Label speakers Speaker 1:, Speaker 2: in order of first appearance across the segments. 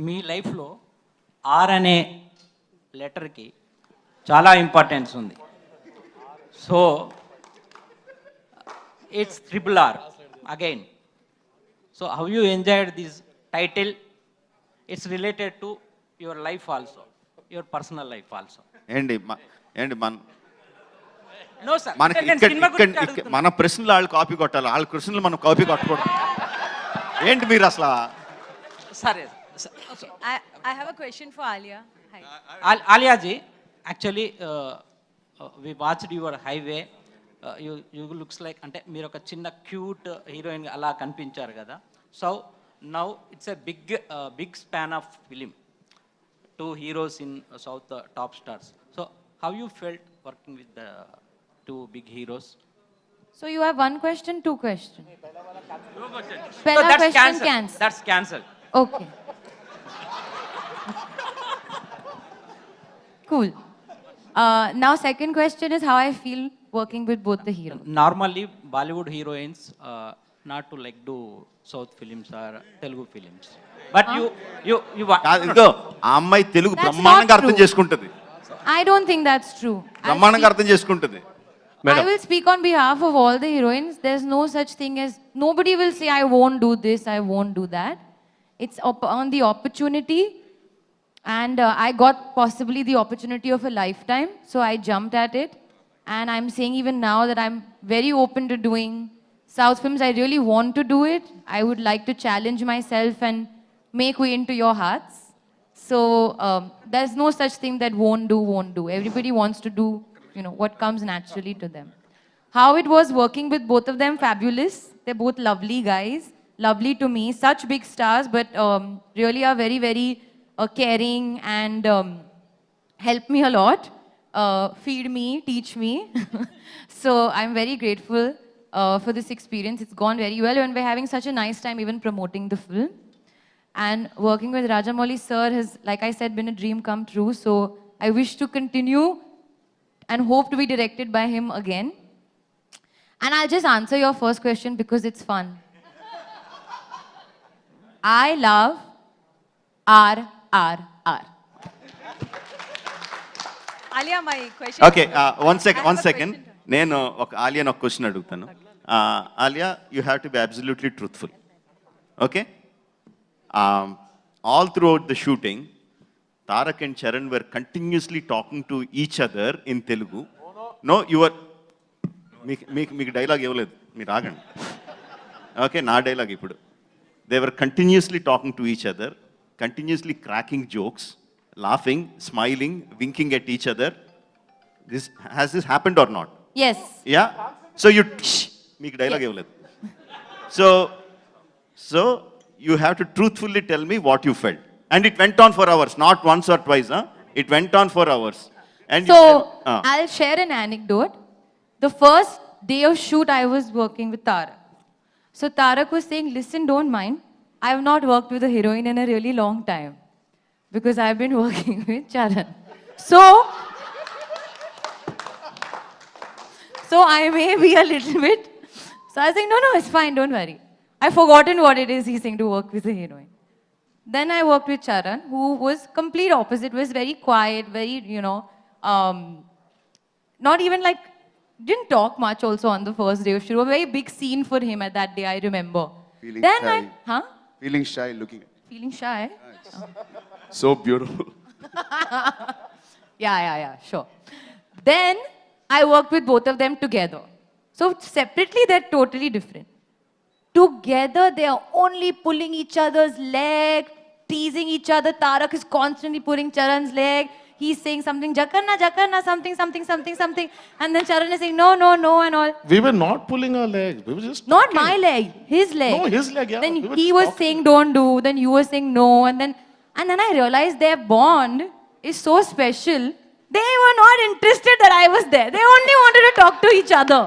Speaker 1: మీ లైఫ్లో ఆర్ అనే లెటర్కి చాలా ఇంపార్టెన్స్ ఉంది. So it's triple R again. So how you enjoyed this title? It's related to your life also, your personal life also.
Speaker 2: ఏంటి మన
Speaker 1: no sir,
Speaker 2: మనకి మన ప్రశ్నలు వాళ్ళు కాపీ కొట్టాలి, వాళ్ళ ప్రశ్నలు మనం కాపీ కొట్టకూడదు. ఏంటి మీరు అసలు?
Speaker 1: సరే.
Speaker 3: Okay, I have a question for Alia. Hi.
Speaker 1: Alia ji, actually we watched your highway. You looks like అంటే మీరు ఒక చిన్న క్యూట్ హీరోయిన్ అలా కనిపించారు కదా. So now it's a big span of film, 2 heroes in South top stars. So how you felt working with the 2 big heroes?
Speaker 3: So you have one question, 2 questions.
Speaker 1: So
Speaker 3: Pehla
Speaker 1: that's
Speaker 3: question
Speaker 1: cancelled.
Speaker 3: cancelled.
Speaker 1: That's cancelled.
Speaker 3: Okay. Cool. Now second question is how I feel working with both the heroes.
Speaker 1: Normally Bollywood heroines not to like do South films or Telugu films, but you
Speaker 2: ఇదిగో ఆ అమ్మాయి Telugu
Speaker 3: That's
Speaker 2: బ్రహ్మాండంగా
Speaker 3: not
Speaker 2: అర్థం
Speaker 3: true.
Speaker 2: చేసుకుంటది,
Speaker 3: I don't think that's true.
Speaker 2: బ్రహ్మాండంగా అర్థం చేసుకుంటది.
Speaker 3: I will speak on behalf of all the heroines. There's no such thing as, nobody will say I won't do this, I won't do that. It's on the opportunity, and I got possibly the opportunity of a lifetime, so I jumped at it. And I'm saying even now that I'm very open to doing South films. I really want to do it. I would like to challenge myself and make way into your hearts. So there's no such thing that won't do. Everybody wants to do, what comes naturally to them. How it was working with both of them, fabulous. They're both lovely guys, lovely to me, such big stars, but really are very, very caring and help me a lot, feed me, teach me. So I'm very grateful for this experience. It's gone very well, and we're having such a nice time even promoting the film. And working with Rajamouli sir has, like I said, been a dream come true. So I wish to continue and hope to be directed by him again. And I'll just answer your first question because it's fun. I love RRR. Alia, my question.
Speaker 2: Okay, one
Speaker 3: I have a
Speaker 2: second.
Speaker 3: question.
Speaker 2: నేను ఆలియాని ఒక question అడుగుతాను. Alia, you have to be absolutely truthful. Okay, all throughout the shooting Tarak and Charan were continuously talking to each other in Telugu. No your మీకు dialogue ఇవ్వలేదు, మీరు ఆగండి. Okay, నా dialogue ఇప్పుడు. They were continuously talking to each other, continuously cracking jokes, laughing, smiling, winking at each other. Has this happened or not?
Speaker 3: Yes.
Speaker 2: Yeah. So you make dialogue evaledu. So you have to truthfully tell me what you felt, and it went on for hours, not once or twice, huh? It went on for hours. And
Speaker 3: So I'll share an anecdote. The first day of shoot, I was working with Tarak. So Tarak was saying, "Listen, don't mind. I have not worked with a heroine in a really long time because I've been working with Charan. So I may be a little bit." So I was saying, no, it's fine, don't worry. I've forgotten what it is he's saying to work with a heroine. Then I worked with Charan, who was complete opposite, was very quiet, very, not even like, didn't talk much also on the first day of shoot. A very big scene for him at that day, I remember.
Speaker 4: Feeling
Speaker 3: Then
Speaker 4: shy. Feeling shy looking at
Speaker 3: Feeling shy?
Speaker 4: so beautiful.
Speaker 3: Yeah, sure. Then I worked with both of them together. So separately, they're totally different. Together, they are only pulling each other's leg, teasing each other. Tarak is constantly pulling Charan's leg. He's saying something, Jakarna, something. And then Charan is saying, no, and all.
Speaker 4: We were not pulling our legs. We were just
Speaker 3: Not
Speaker 4: talking.
Speaker 3: my leg, his leg.
Speaker 4: No, his leg, yeah.
Speaker 3: Then
Speaker 4: We were
Speaker 3: he
Speaker 4: just
Speaker 3: was
Speaker 4: talking.
Speaker 3: saying don't do, then you were saying no, and then I realized their bond is so special. They were not interested that I was there. They only wanted to talk to each other.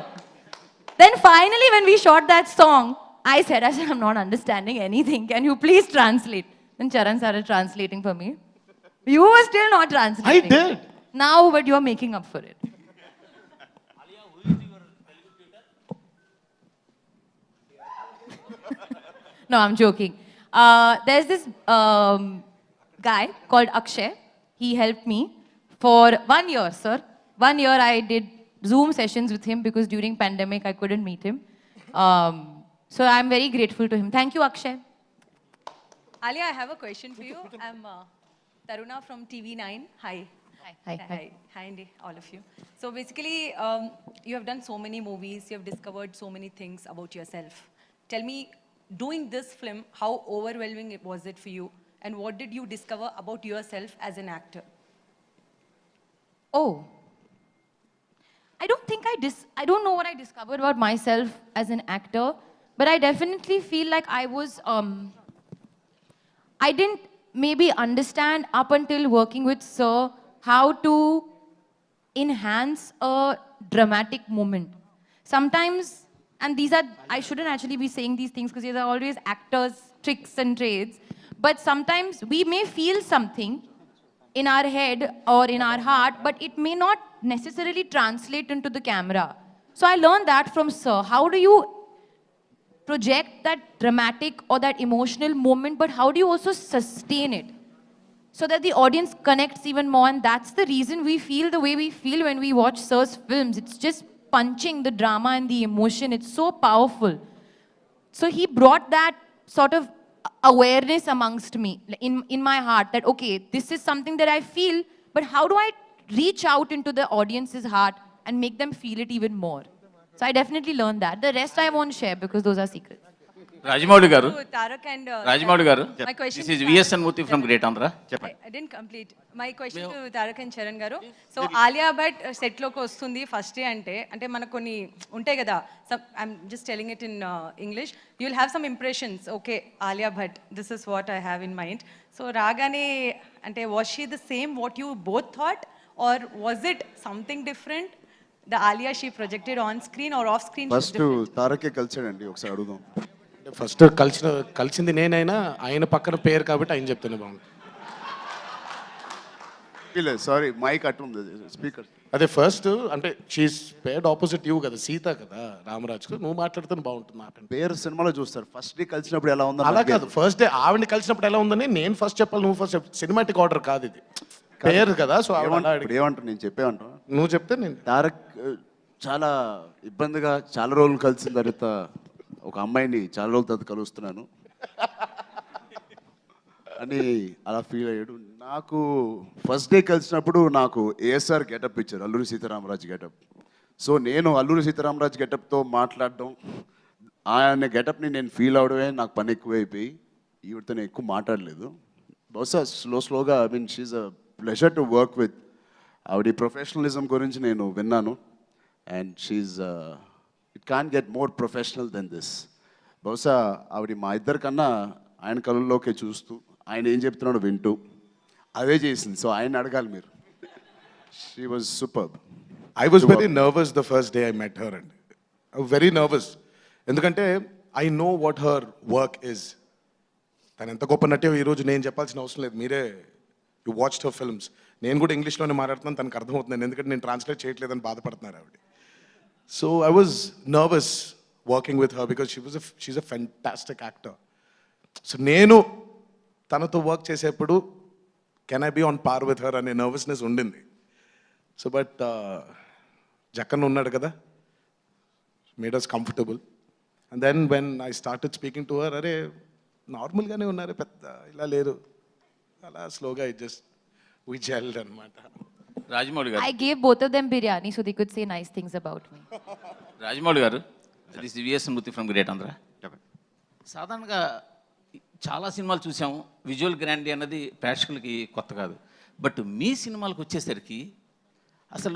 Speaker 3: Then finally, when we shot that song, I said, I'm not understanding anything. Can you please translate? Then Charan started translating for me. You were still not translating.
Speaker 4: I did.
Speaker 3: Now, but you are making up for it. No, I'm joking. There's this guy called Akshay. He helped me for 1 year, sir. 1 year I did Zoom sessions with him because during pandemic I couldn't meet him. So I'm very grateful to him. Thank you, Akshay.
Speaker 5: Alia, I have a question for you. I'm Taruna from TV9. Hi. Hi, Andy, all of you. So basically, you have done so many movies, you have discovered so many things about yourself. Tell me, doing this film, how overwhelming was it for you? And what did you discover about yourself as an actor?
Speaker 3: Oh. I don't think I don't know what I discovered about myself as an actor, but I definitely feel like I was, I didn't maybe understand up until working with Sir how to enhance a dramatic moment. Sometimes, and these are, I shouldn't actually be saying these things because these are always actors' tricks and trades, but sometimes we may feel something in our head or in our heart, but it may not necessarily translate into the camera. So I learned that from Sir. How do you project that dramatic or that emotional moment, but how do you also sustain it so that the audience connects even more? And that's the reason we feel the way we feel when we watch Sir's films. It's just punching the drama and the emotion. It's so powerful. So he brought that sort of awareness amongst me, in my heart, that okay, this is something that I feel, but how do I reach out into the audience's heart and make them feel it even more? So I definitely learned that. The rest I won't share because those are secrets.
Speaker 6: Rajamouli గారు,
Speaker 5: To Tarak and
Speaker 6: Rajamouli గారు,
Speaker 5: my question
Speaker 6: this
Speaker 5: to
Speaker 6: is
Speaker 5: Tarak-
Speaker 6: VSN Murthy from great Andhra.
Speaker 5: I didn't complete. My question to Tarak and Charan garu. So Alia Bhatt set లోకి వస్తుంది first day అంటే మనకు కొన్ని ఉంటాయి కదా. I'm just telling it in English. You'll have some impressions. Okay, Alia Bhatt, this is what I have in mind. So రాగానే అంటే was she the same what you both thought, or was it something different? The Alia she projected on screen or off screen?
Speaker 4: First తారకే కలిసాడండి, ఒకసారి అడుగుదాం.
Speaker 7: First కలిసింది నేనైనా ఆయన పక్కన పేరు కాబట్టి ఆయన చెప్తేనే బాగుంది.
Speaker 4: సారీ, మైక్ అట్టుంది స్పీకర్.
Speaker 7: అదే ఫస్ట్ అంటే షీస్ పేర్డ్ ఆపోజిట్ యూ కదా, సీత కదా రామరాజుకు, నువ్వు మాట్లాడితే బాగుంటుంది మాట.
Speaker 4: పేరు సినిమాలో చూస్తారు, ఫస్ట్ డే కలిసినప్పుడు ఎలా ఉందో
Speaker 7: అలా కాదు, ఫస్ట్ డే ఆవిడని కలిసినప్పుడు ఎలా ఉందని నేను ఫస్ట్ చెప్పాలి, నువ్వు ఫస్ట్ చెప్పు. సినిమాటిక్ ఆర్డర్ కాదు ఇది, పేరు కదా. సో
Speaker 4: ఇప్పుడు ఏమంటారు, నేను చెప్పేమంటాను.
Speaker 7: నువ్వు చెప్తే నేను.
Speaker 4: తారక్ చాలా ఇబ్బందిగా చాలా రోజులు కలిసిన తర్వాత ఒక అమ్మాయిని చాలా రోజుల తర్వాత కలుస్తున్నాను అని అలా ఫీల్ అయ్యాడు. నాకు ఫస్ట్ డే కలిసినప్పుడు నాకు ఏఎస్ఆర్ గెటప్ ఇచ్చారు, అల్లూరి సీతారామరాజు గెటప్. సో నేను అల్లూరి సీతారామరాజు గెటప్తో మాట్లాడడం, ఆయన గెటప్ని నేను ఫీల్ అవడమే నాకు పని ఎక్కువైపోయి ఈవిడతో నేను ఎక్కువ మాట్లాడలేదు. బహుశా స్లోగా I mean she's a pleasure to work with. ఆవిడ ప్రొఫెషనలిజం గురించి నేను విన్నాను, and she's it can get more professional than this. బహుశా ఆవిడ మా ఇద్దరికన్నా ఆయన కళ్ళల్లోకే చూస్తూ ఆయన ఏం చెప్తున్నాడో వింటూ అదే చేసింది. సో ఆయన అడగాలి మీరు. She was superb.
Speaker 7: I was very nervous the first day I met her and very nervous. ఎందుకంటే I know what her work is. తను ఎంత గొప్ప నటే ఈరోజు నేను చెప్పాల్సిన అవసరం లేదు, మీరే యూ వాచ్డ్ హర్ ఫిల్మ్స్. నేను కూడా ఇంగ్లీష్లోనే మాట్లాడుతున్నాను, తనకు అర్థమవుతున్నాను, ఎందుకంటే నేను ట్రాన్స్లేట్ చేయట్లేదని బాధపడుతున్నారు ఆవిడ. So I was nervous working with her because she's a fantastic actor. So నేను తనతో వర్క్ చేసేప్పుడు can I be on par with her అనే నర్వస్నెస్ ఉండింది. సో బట్ జక్కన్ ఉన్నాడు కదా, made us comfortable. And then when I started speaking to her, అరే నార్మల్గానే ఉన్నారు, పెద్ద ఇలా లేరు, అలా స్లోగా ఇట్ జస్ట్ వి జెల్డ్ అనమాట.
Speaker 6: రాజమౌళి గారు,
Speaker 3: I gave both of them biryani so they could say nice things about me.
Speaker 6: Rajamouli గారు, this is VSN Murthy from great Andhra. సాధారణంగా చాలా సినిమాలు చూసాము, విజువల్ గ్రాండీ అన్నది ప్రేక్షకులకి కొత్త కాదు. బట్ మీ సినిమాలకు వచ్చేసరికి అసలు